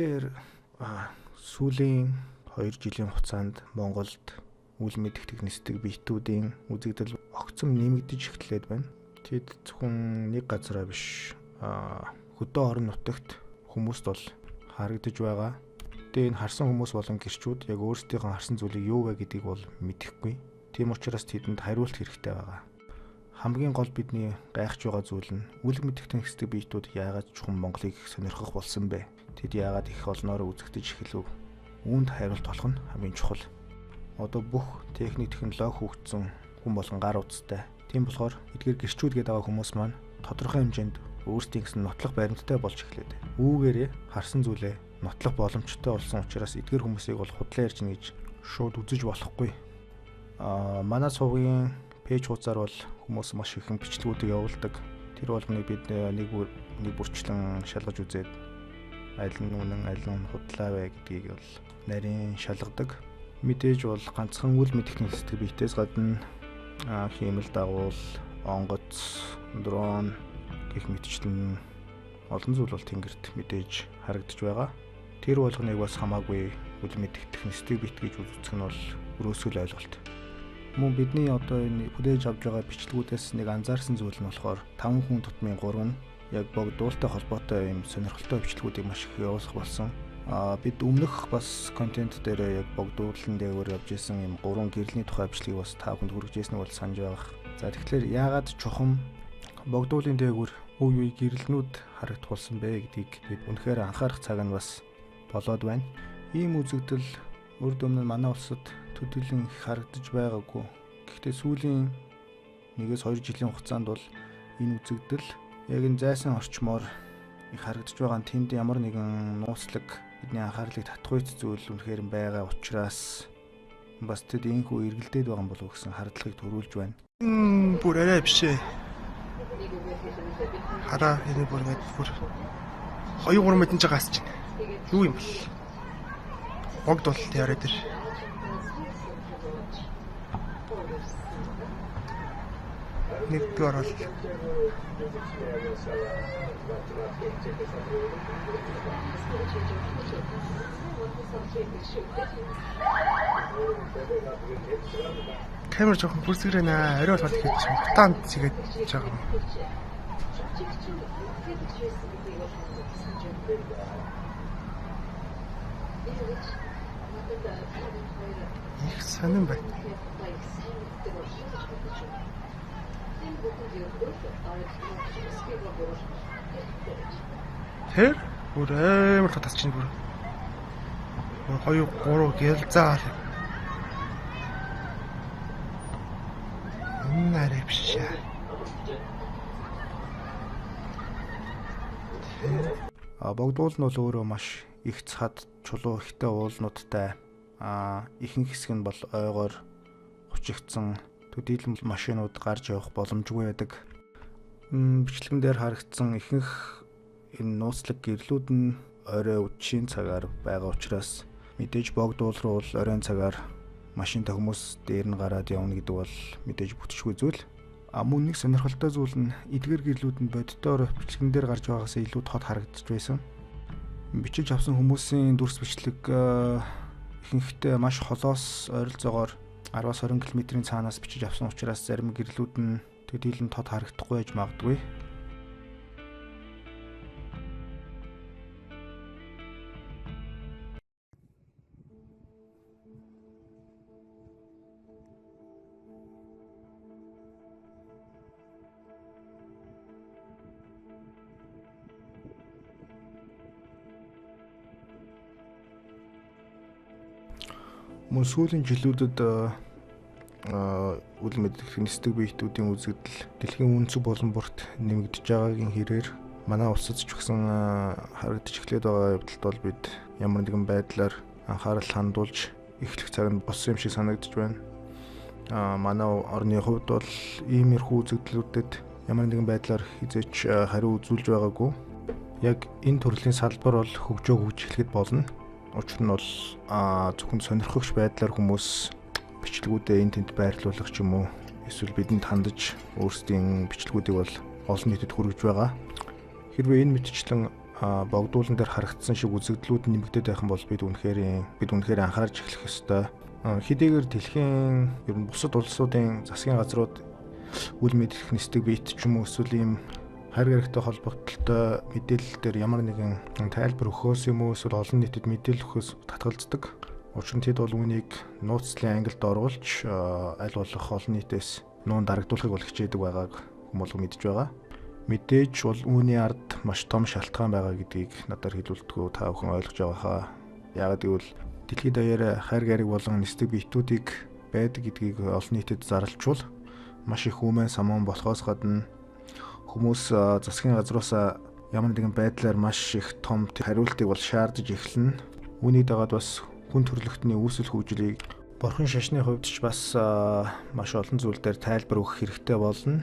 Тэгэхээр сүүлийн 2 жилийн хугацаанд Монголд үл мэдэх нисдэг биетүүдийн үзэгдэл огцом нэмэгдэж эхлээд байна. Тэд зөвхөн нэг газараа биш хөдөө орон нутагт хүмүүст бол харагдаж байгаа. Тэгээ энэ харсан хүмүүс болон гэрчүүд яг өөрсдийнхөө харсан зүйлийг юу вэ гэдгийг бол мэдэхгүй. Тийм учраас тэдэнд хариулт хэрэгтэй байгаа. Хамгийн гол бидний гайхаж байгаа зүйл нь үл мэдэх нисдэг биетүүд яагаад чухам Монголыг сонирхох болсон бэ? Тэд яагаад их олноор үзэгдэж эхлэв? Үүнд хариулт олох нь хамгийн чухал. Одоо бүх техник технологи хөгжсөн хүн болгон гар утастай. Тийм болохоор эдгээр гэрчүүд гэдэг байгаа хүмүүс маань тодорхой хэмжээнд өөрсдийн гэсэн нотлох баримттай болж эхлэв. Үүгээрээ харсан зүйлээ нотлох боломжтой болсон учраас эдгээр хүмүүсийг бол худлаа ярьж гэнэ гэж шууд үзэж болохгүй. Манай сувгийн пэйж хуудасаар бол хүмүүс маш их бичлэгүүдийг явуулдаг. Тэр болгоныг бид нэг бүрчлэн шалгаж үзээд аль нь үнэн, аль нь худлаа вэ гэдгийг бол нарийн шалгадаг. Мэдээж бол ганцхан үл мэдэх нисдэг биетээс гадна хиймэл дагуул, онгоц, дрон гэх мэтчлэн олон зүйл бол тэнгэрт мэдээж харагдаж байгаа. Тэр болгоныг бас хамаагүй үл мэдэх нисдэг биет гэж үзэх нь бол өрөөсгөл ойлголт. Мөн бидний одоо энэ хүлээж авч байгаа бичлэгүүдээс нэг анзаарсан зүйл нь болохоор 5 хүн тутмын 3 нь яг богдуулалттай холбоотой юм сонирхолтой бичлэгүүдийг маш их явуулах болсон. Бид өмнөх бас контент дээр яг богдуулалтын дээгүүр явж исэн юм 3 гэрлийн тухай бичлэгийг бас та бүхэнд хүргэж ирснийг бол санаж байгаа. За тэгэхээр яагаад чухам богдуулалтын дээгүүр үе гэрлэнүүд харагдах болсон бэ гэдгийг бид үнэхээр анхаарах цаг нь бас болоод байна. Ийм үзэгдэл урд өмнө манай улсад төдийлөн их харагдаж байгаагүй. Гэхдээ сүүлийн 1-2 жилийн хугацаанд бол энэ үзэгдэл яг энэ зайсан орчмоор их харагдаж байгаа. Тэнд ямар нэгэн нууцлаг бидний анхаарлыг татах үйт зүйл үнэхээр байгаа учраас бас тэд энэхүү эргэлдээд байгаа юм болов уу гэсэн хардлагыг төрүүлж байна. Бүр арай биш ээ. Хараа энэ бүр 2-3 мэдэн жагаас чинь. Юу юм бол? Богд бол яриа дээр. Нэгдүгээр бол камер жоохон бүрсгэрээ наа орой бол хийж таанд чигээд байгаа юм. Их сонирн байна. Тэр бүр амар татас чинь бүр 2-3 гэлзаал. Нарай биш. Богдуул нь бол өөрөө маш их цад чулуу ихтэй уулнуудтай ихэнх хэсэг нь бол ойгоор хучигдсан төдийлөн машинууд гарч явах боломжгүй байдаг. Бичлэгэн дээр харагдсан ихэнх энэ нууцлаг гэрлүүд нь орой үдшийн цагаар байгаа учраас мэдээж богдуул руу бол оройн цагаар машинтай хүмүүс дээр нь гараад явна гэдэг бол мэдээж бүтчихгүй зүйл. Мөн нэг сонирхолтой зүйл нь эдгээр гэрлүүд нь боддоор бичлэгэн дээр гарч байгаагаас илүү тод харагдаж байсан. Бичиж авсан хүмүүсийн дүрс бичлэг ихэнхдээ маш холоос ойролцоогоор 10-20 км-ийн цаанаас бичиж авсан учраас зарим гэрлүүд нь төдийлөн тод харагдахгүй байж магадгүй. Мөн сүүлийн жилүүдэд үл мэдэх нисдэг биетүүдийн үзэгдэл дэлхийн үндэс болон бүрт нэмэгдэж байгаагийн хэрээр манай улсад ч гэсэн харагдаж эхлээд байгаа явдалд бол бид ямар нэгэн байдлаар анхаарал хандуулж эхлэх цаг нь болсон юм шиг санагдаж байна. Манай орны хувьд бол иймэрхүү үзэгдлүүдэд ямар нэгэн байдлаар хизээч хариу үзүүлж байгаагүй. Яг энэ төрлийн салбар бол хөгжөөг эхлэхэд болно. Учир нь бол зөвхөн сонирхогч байдлаар хүмүүс бичлэгүүдээ энэ тэнд байрлуулах ч юм уу эсвэл бидэнд хандаж өөрсдийн бичлэгүүдийг бол олон нийтэд хүргэж байгаа. Хэрвээ энэ мэтчлэн богдуулан дээр харагдсан шиг үзэгдлүүд нэмэгдээд байх юм бол бид үнэхээр анхаарч эхлэх ёстой. Хэдийгээр дэлхийн ер нь бусад улсуудын засгийн газрууд үл мэдлэх нисдэг бит ч юм уу эсвэл ийм хайр гарагтай холбогдлолтой мэдээлэл дээр ямар нэгэн тайлбар өгөхөөс юм уу эсвэл олон нийтэд мэдээлэл өгөхөөс татгалздаг. Учир нь тэд бол үүнийг нууцлын ангилд оруулж аль болох олон нийтээс нуун дарагдуулахыг бол хичээдэг байгааг хүмүүс мэдж байгаа. Мэдээж бол үүний ард маш том шалтгаан байгаа гэдгийг надаар хэлүүлдэггүй та бүхэн ойлгож байгаа хаа. Яагаад гэвэл дэлхийд даяар хайр гариг болон нисдэг биетүүдийг байдаг гэдгийг олон нийтэд зарлчвал маш их хүмэн самуун болохоос гадна хүмүүс засгийн газраас ямар нэгэн байдлаар маш их том хариултыг бол шаардаж эхэлнэ. Үүнийг дагаад бас хүн төрөлхтний үүсэл хөгжлийг бурхан шашны хувьд ч бас маш олон зүйл дээр тайлбар өгөх хэрэгтэй болно.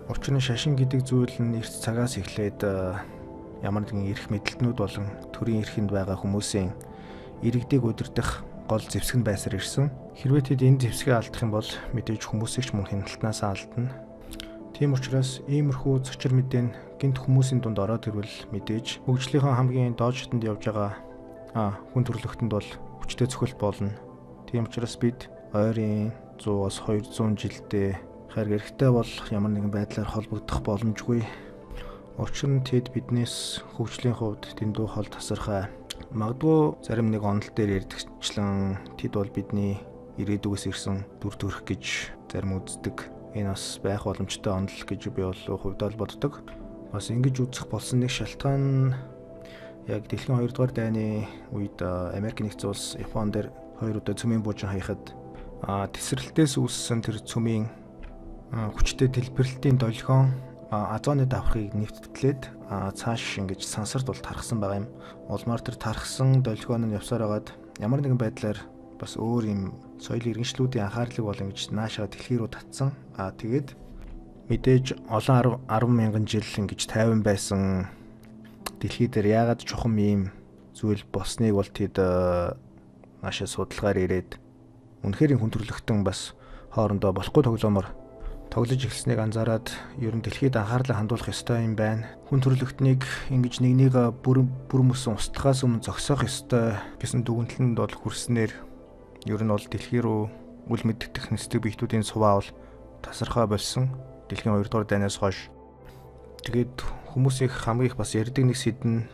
Учир нь шашин гэдэг зүйл нь эрт цагаас эхлээд ямар нэгэн эрх мэдэлтнүүд болон төрийн эрхэнд байгаа хүмүүсийн иргэдийг удирдах гол зэвсэг нь байсаар ирсэн. Хэрвээ тэд энэ зэвсгээ алдах юм бол мэдээж хүмүүсийг ч мөн хяналтнаас алдна. Тийм учраас иймэрхүү зочир мэдээ гинт хүмүүсийн дунд ороод ирвэл мэдээж хөгжлийнхөө хамгийн доод шатанд явж байгаа хүн төрөлхтөнд бол хүчтэй цохилт болно. Тийм учраас бид ойрын 100-аас 200 жилдээ хайр гэрхтэй бол ямар нэгэн байдлаар холбогдох боломжгүй. Учир нь тэд биднээс хөгжлийн хувьд дэндүү хол тасархай. Магадгүй зарим нэг онол дээр ярьдагчлан тэд бол бидний ирээдүгээс ирсэн дүр төрх гэж зарим үздэг. Энэ бас байх боломжтой онол гэж би бол хувьдаа боддог. Бас ингэж үзэх болсон нэг шалтгаан яг дэлхийн 2 дугаар дайны үед Америк нэгдсэн улс Япон дээр 2 удаа цөмийн буужин хаяхад тесрэлтээс үүссэн тэр цөмийн хүчтэй дэлбэрэлтийн долгион азооны давхрыг нэвтгэлээд цааш ингэж сансарт бол тархсан байгаа юм. Улмаар тэр тархсан долгион нь явсаар байгаад ямар нэгэн байдлаар бас өөр юм соёлын иргэншлүүдийн анхаарлыг бол ингэж наашаа дэлхий рүү татсан. Тэгээд мэдээж олон 10 мянган жил ингэж тайван байсан дэлхий дээр яагаад чухам ийм зүйл болсныг бол тэд наашаа судалгаар ирээд үнэхээр хүн төрлөختөн бас хоорондоо болохгүй тоглоомор тоглож эхэлснийг анзаараад ер нь дэлхийд анхаарлаа хандуулах ёстой юм байна. Хүн төрлөختнийг ингэж нэг бүр мөсөн устгахаас өмнө зогсоох ёстой гэсэн дүгнэлтэнд бол хүрснээр ер нь бол дэлхий рүү үл мэддэх нисдэг биетүүдийн суваа бол тасархай болсон. Дэлхийн 2 дугаар дайнаас хойш. Тэгээд хүмүүсийн хамгийн их бас ярьдаг нэг сэдэн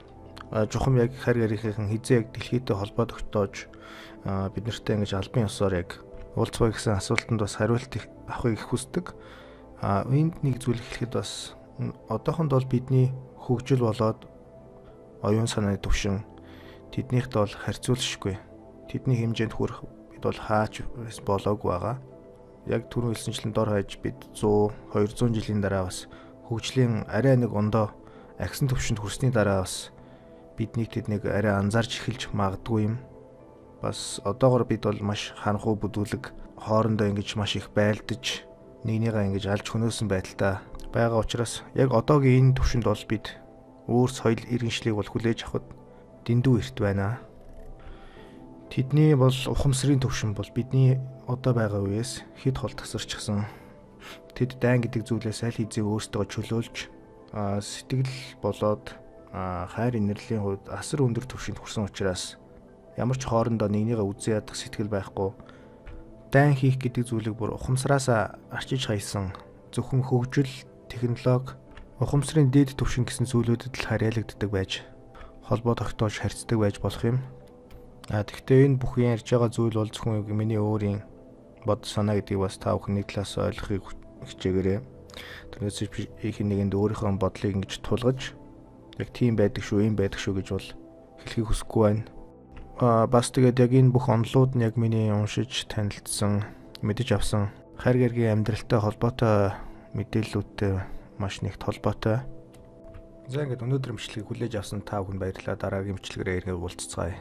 жухам яг хайр гаригын хизээ яг дэлхийтэй холбоо тогтоож бид нартай ингэж албан ёсоор яг уулзбай гэсэн асуултанд бас хариулт авахыг их хүсдэг. Энд нэг зүйл хэлэхэд бас одоохонд бол бидний хөгжил болоод оюун санааны төвшин тэднийхд бол харьцуулшгүй. Тэдний хэмжээнд хүрэх бид бол хаач болоогүй байгаа. Яг түрүү хэлсэнчлэн дор хаяж бид 100 200 жилийн дараа бас хөгжлийн арай нэг ондоо агсан төвшөнд хүрсний дараа бас биднийг тэд нэг арай анзаарч эхэлж магадгүй юм. Бас одоогор бид бол маш ханхуу бүдүүлэг хоорондоо ингэж маш их байлдаж нэгнийгээ ингэж алж хөнөөсөн байдалтай байгаа учраас яг одоогийн энэ төвшөнд бол бид өөр соёл иргэншлийг бол хүлээж авахд дэндүү эрт байна. Тэдний бол ухамсарын төвшин бол бидний одоо байгаа үеэс хэд хол тасарчсан. Тэд дайн гэдэг зүйлээс аль хэзээ өөрсдөө чөлөөлж сэтгэл болоод хайр инэрлийн хувьд асар өндөр түвшинд хүрсэн учраас ямар ч хоорондоо нэгнийгээ үзэн ядах сэтгэл байхгүй дайн хийх гэдэг зүйлийг бүр ухамсараас арчиж хайсан зөвхөн хөгжил, технологи, ухамсарын дээд түвшин гэсэн зүйлүүдэд л харьяалагддаг байж холбоо тогтоож харьцдаг байж болох юм. Тэгвэл энэ бүхэн ярьж байгаа зүйл бол зөвхөн миний өөрийн бод санаа гэдгийг бас та бүхэн нэг талаас ойлгохыг хичээгээрэй. Тэрнээс би их нэгэнд өөрийнхөө бодлыг ингэж тулгаж яг тийм байдаг шүү, ийм байдаг шүү гэж бол хэлхийг хүсэхгүй байна. Бас тэгээд яг энэ бүх онолууд нь яг миний уншиж танилцсан, мэдэж авсан хайр гэргийн амьдралтай холбоотой мэдээллүүдтэй маш нэгт холбоотой. За ингээд өнөөдөр имчилгээг хүлээж авсан та бүхэнд баярлалаа. Дараагийн имчилгээрээ иргэн уулзцгаая.